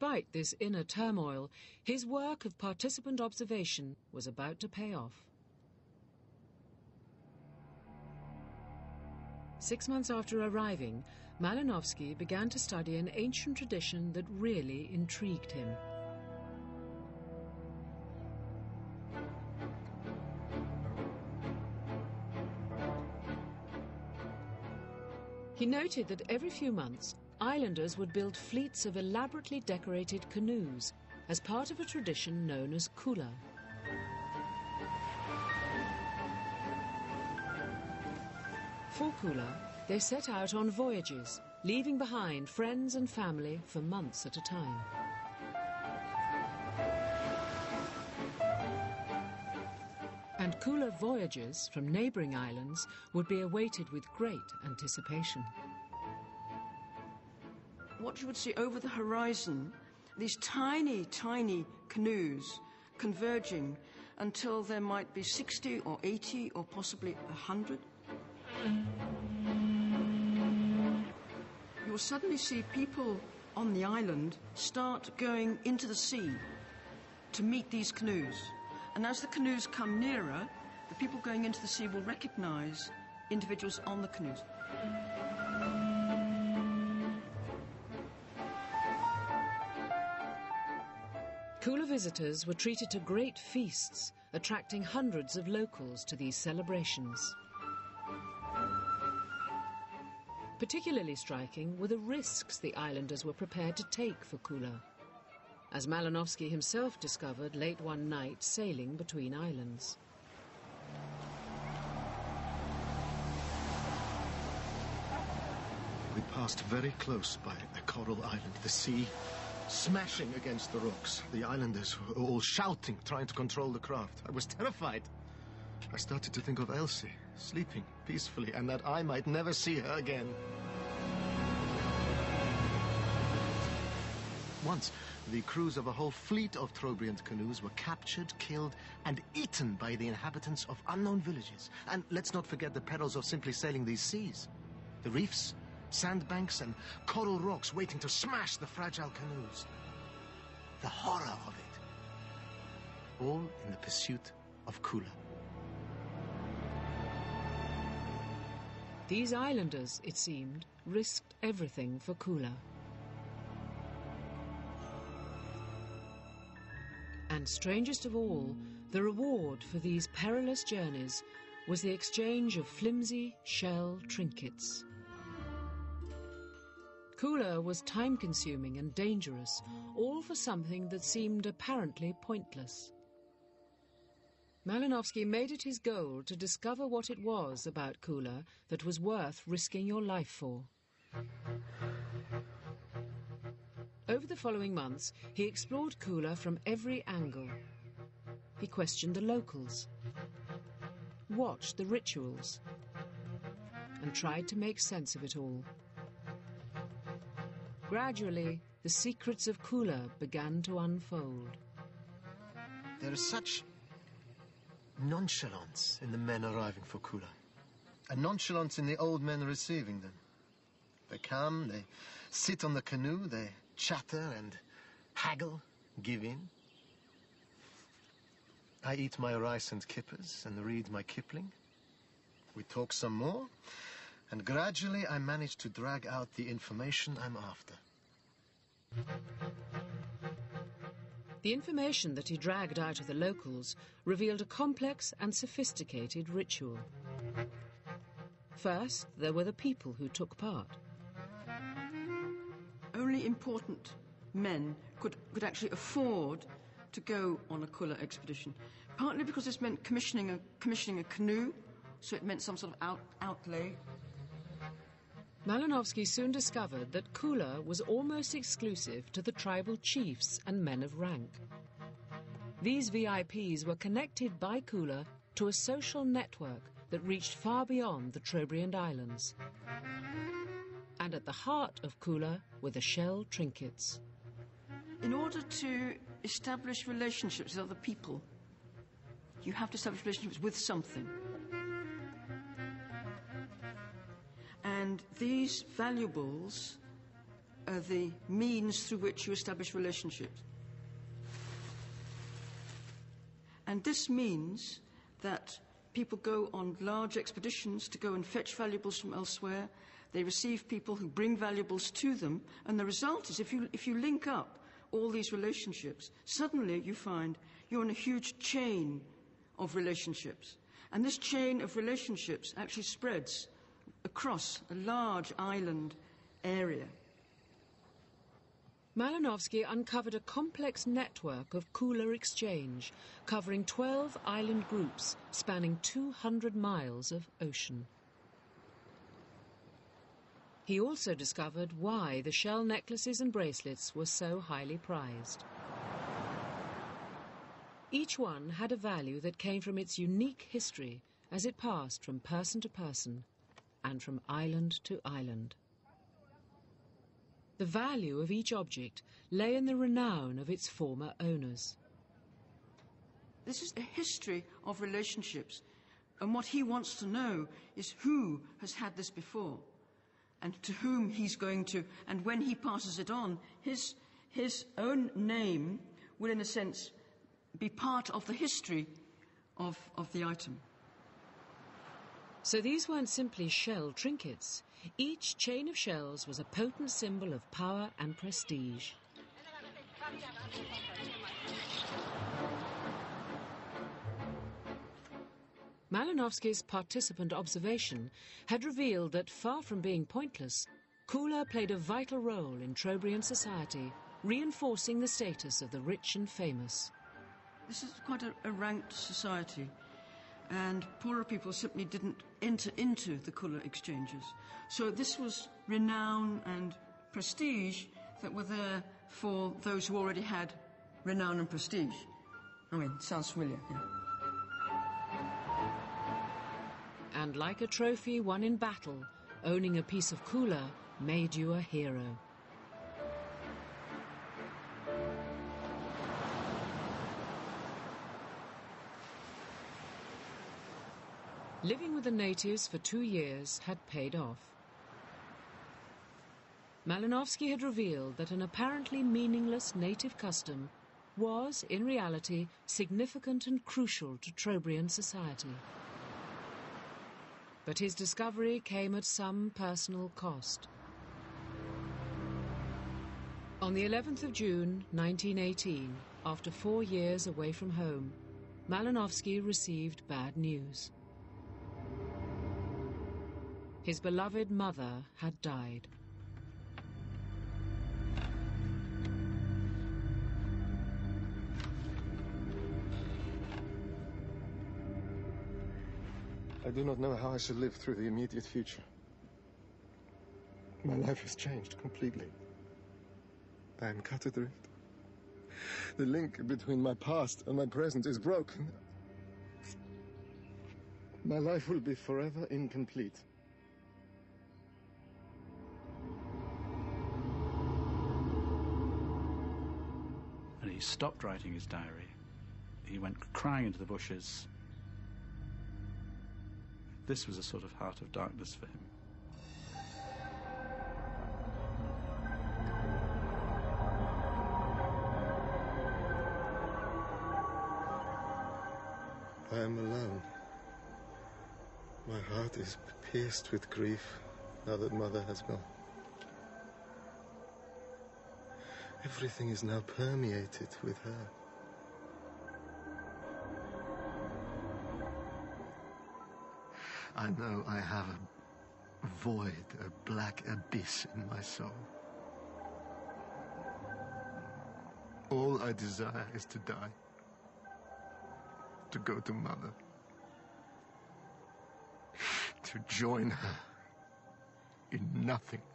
Despite this inner turmoil, his work of participant observation was about to pay off. 6 months after arriving, Malinowski began to study an ancient tradition that really intrigued him. He noted that every few months, islanders would build fleets of elaborately decorated canoes as part of a tradition known as kula. For kula, they set out on voyages, leaving behind friends and family for months at a time. And kula voyages from neighbouring islands would be awaited with great anticipation. What you would see over the horizon, these tiny, tiny canoes converging until there might be 60 or 80 or possibly 100. You will suddenly see people on the island start going into the sea to meet these canoes. And as the canoes come nearer, the people going into the sea will recognize individuals on the canoes. Kula visitors were treated to great feasts, attracting hundreds of locals to these celebrations. Particularly striking were the risks the islanders were prepared to take for kula, as Malinowski himself discovered late one night sailing between islands. We passed very close by a coral island, the sea smashing against the rocks. The islanders were all shouting, trying to control the craft. I was terrified. I started to think of Elsie, sleeping peacefully, and that I might never see her again. Once, the crews of a whole fleet of Trobriand canoes were captured, killed, and eaten by the inhabitants of unknown villages. And let's not forget the perils of simply sailing these seas. The reefs, sandbanks, and coral rocks waiting to smash the fragile canoes. The horror of it. All in the pursuit of kula. These islanders, it seemed, risked everything for kula. And strangest of all, the reward for these perilous journeys was the exchange of flimsy shell trinkets. Kula was time-consuming and dangerous, all for something that seemed apparently pointless. Malinowski made it his goal to discover what it was about kula that was worth risking your life for. Over the following months, he explored kula from every angle. He questioned the locals, watched the rituals, and tried to make sense of it all. Gradually, the secrets of kula began to unfold. There is such nonchalance in the men arriving for kula, and nonchalance in the old men receiving them. They come, they sit on the canoe, they chatter and haggle, give in. I eat my rice and kippers and read my Kipling. We talk some more, and gradually I manage to drag out the information I'm after. The information that he dragged out of the locals revealed a complex and sophisticated ritual. First, there were the people who took part. Only important men could actually afford to go on a kula expedition, partly because this meant commissioning a canoe, so it meant some sort of outlay. Malinowski soon discovered that kula was almost exclusive to the tribal chiefs and men of rank. These VIPs were connected by kula to a social network that reached far beyond the Trobriand Islands. And at the heart of kula were the shell trinkets. In order to establish relationships with other people, you have to establish relationships with something. And these valuables the means through which you establish relationships. And this means that people go on large expeditions to go and fetch valuables from elsewhere. They receive people who bring valuables to them. And the result is, if you link up all these relationships, suddenly you find you're in a huge chain of relationships. And this chain of relationships actually spreads across a large island area. Malinowski uncovered a complex network of cooler exchange, covering 12 island groups spanning 200 miles of ocean. He also discovered why the shell necklaces and bracelets were so highly prized. Each one had a value that came from its unique history as it passed from person to person and from island to island. The value of each object lay in the renown of its former owners. This is a history of relationships, and what he wants to know is who has had this before, and to whom he's going to, and when he passes it on, his own name will, in a sense, be part of the history of the item. So these weren't simply shell trinkets. Each chain of shells was a potent symbol of power and prestige. Malinowski's participant observation had revealed that, far from being pointless, Kula played a vital role in Trobriand society, reinforcing the status of the rich and famous. This is quite a ranked society, and poorer people simply didn't enter into the Kula exchanges. So this was renown and prestige that were there for those who already had renown and prestige. I mean, it sounds familiar, yeah. And like a trophy won in battle, owning a piece of Kula made you a hero. Living with the natives for 2 years had paid off. Malinowski had revealed that an apparently meaningless native custom was, in reality, significant and crucial to Trobriand society. But his discovery came at some personal cost. On the 11th of June, 1918, after 4 years away from home, Malinowski received bad news. His beloved mother had died. I do not know how I shall live through the immediate future. My life has changed completely. I am cut adrift. The link between my past and my present is broken. My life will be forever incomplete. And he stopped writing his diary. He went crying into the bushes. This was a sort of heart of darkness for him. I am alone. My heart is pierced with grief now that Mother has gone. Everything is now permeated with her. I know I have a void, a black abyss in my soul. All I desire is to die. To go to Mother. To join her in nothingness.